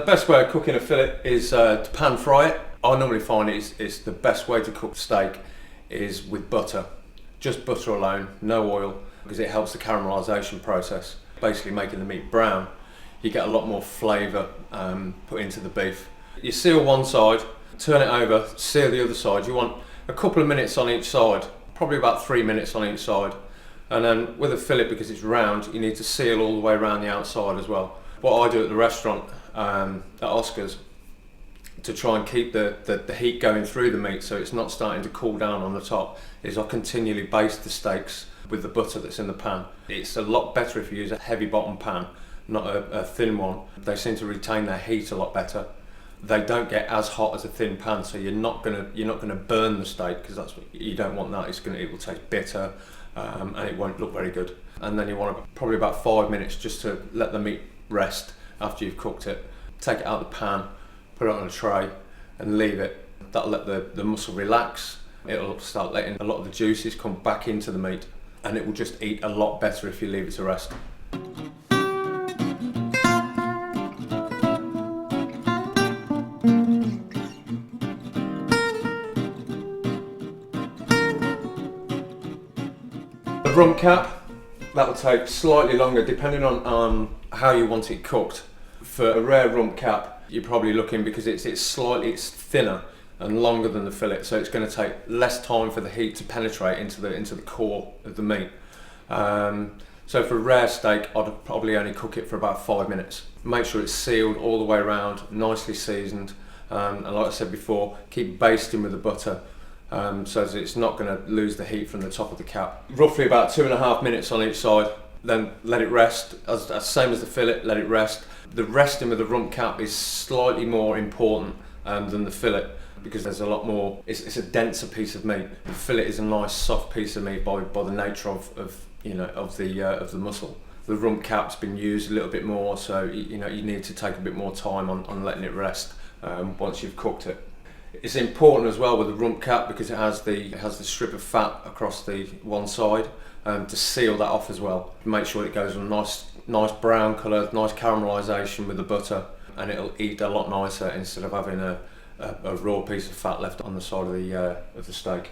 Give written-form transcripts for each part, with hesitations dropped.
Best way of cooking a fillet is to pan fry it. I normally find it's the best way to cook steak is with butter. Just butter alone, no oil, because it helps the caramelisation process. Basically making the meat brown, you get a lot more flavour put into the beef. You seal one side, turn it over, seal the other side. You want a couple of minutes on each side, probably about 3 minutes on each side. And then with a fillet, because it's round, you need to seal all the way around the outside as well. What I do at the restaurant at Oscar's, to try and keep the heat going through the meat so it's not starting to cool down on the top, is I continually baste the steaks with the butter that's in the pan. It's a lot better if you use a heavy bottom pan, not a thin one. They seem to retain their heat a lot better. They don't get as hot as a thin pan, so you're not gonna burn the steak, because that's what you don't want. That it will taste bitter and it won't look very good. And then you want probably about 5 minutes just to let the meat rest after you've cooked it. Take it out of the pan, put it on a tray and leave it. That'll let the muscle relax. It'll start letting a lot of the juices come back into the meat, and it will just eat a lot better if you leave it to rest. The rump cap, that'll take slightly longer depending on how you want it cooked. For a rare rump cap, you're probably looking, because it's thinner and longer than the fillet, so it's going to take less time for the heat to penetrate into the core of the meat. So for a rare steak, I'd probably only cook it for about 5 minutes. Make sure it's sealed all the way around, nicely seasoned, and like I said before, keep basting with the butter so that it's not going to lose the heat from the top of the cap. Roughly about 2.5 minutes on each side, then let it rest, as same as the fillet, let it rest. The resting with the rump cap is slightly more important than the fillet, because there's a lot more, it's a denser piece of meat. The fillet is a nice soft piece of meat by the nature of the muscle. The rump cap's been used a little bit more, so you need to take a bit more time on letting it rest once you've cooked it. It's important as well with the rump cap, because it has the strip of fat across the one side, to seal that off as well. Make sure it goes on nice brown colour, nice caramelisation with the butter, and it'll eat a lot nicer instead of having a raw piece of fat left on the side of the steak.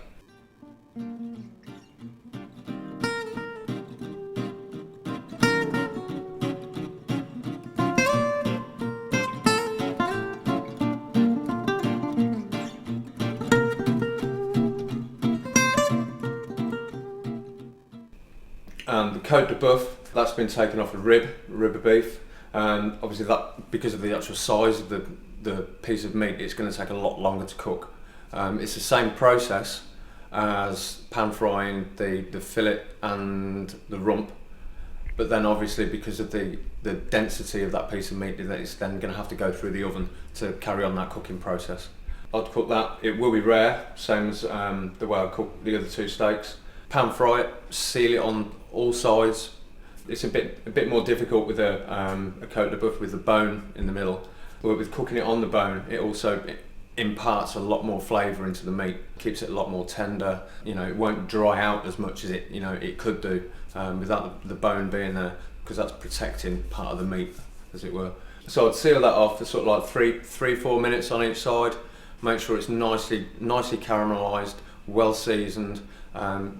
And the côte de boeuf, that's been taken off a rib of beef, and obviously that, because of the actual size of the piece of meat, it's going to take a lot longer to cook. It's the same process as pan frying the fillet and the rump, but then obviously because of the density of that piece of meat, it's then going to have to go through the oven to carry on that cooking process. I'd cook that. It will be rare, same as the way I cook the other two steaks. Pan fry it, seal it on all sides. It's a bit more difficult with a côte de boeuf with the bone in the middle. But with cooking it on the bone, it also imparts a lot more flavour into the meat, keeps it a lot more tender. It won't dry out as much as it could do without the bone being there, because that's protecting part of the meat, as it were. So I'd seal that off for sort of like 3-4 minutes on each side. Make sure it's nicely caramelised, well seasoned.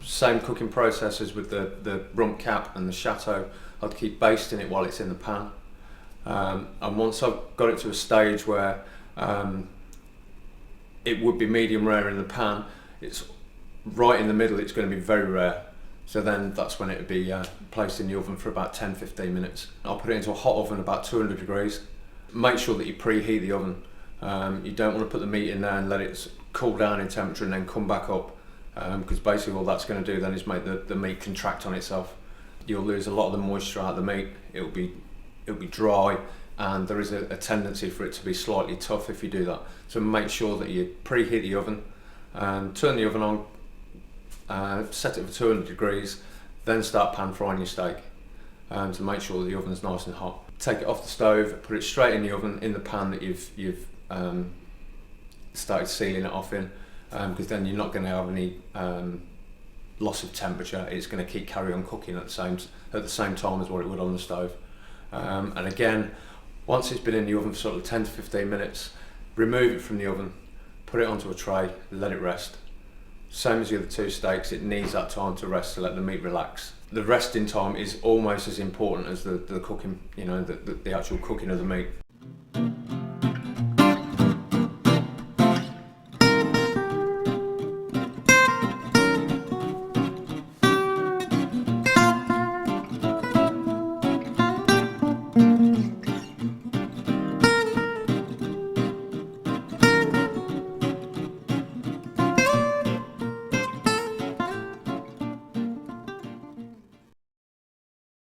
Same cooking process as with the rump cap and the chateau. I'd keep basting it while it's in the pan. And once I've got it to a stage where it would be medium rare in the pan, it's right in the middle, it's going to be very rare. So then that's when it would be placed in the oven for about 10-15 minutes. I'll put it into a hot oven about 200 degrees. Make sure that you preheat the oven. You don't want to put the meat in there and let it cool down in temperature and then come back up, because basically all that's going to do then is make the meat contract on itself. You'll lose a lot of the moisture out of the meat. It'll be dry, and there is a tendency for it to be slightly tough if you do that. So make sure that you preheat the oven, turn the oven on, set it for 200 degrees, then start pan frying your steak to make sure that the oven's nice and hot. Take it off the stove, put it straight in the oven in the pan that you've started sealing it off in, because then you're not going to have any loss of temperature. It's going to carry on cooking at the same time as what it would on the stove. And again, Once it's been in the oven for sort of 10 to 15 minutes, remove it from the oven, put it onto a tray, let it rest. Same as the other two steaks, it needs that time to rest to let the meat relax. The resting time is almost as important as the cooking, you know, the actual cooking of the meat.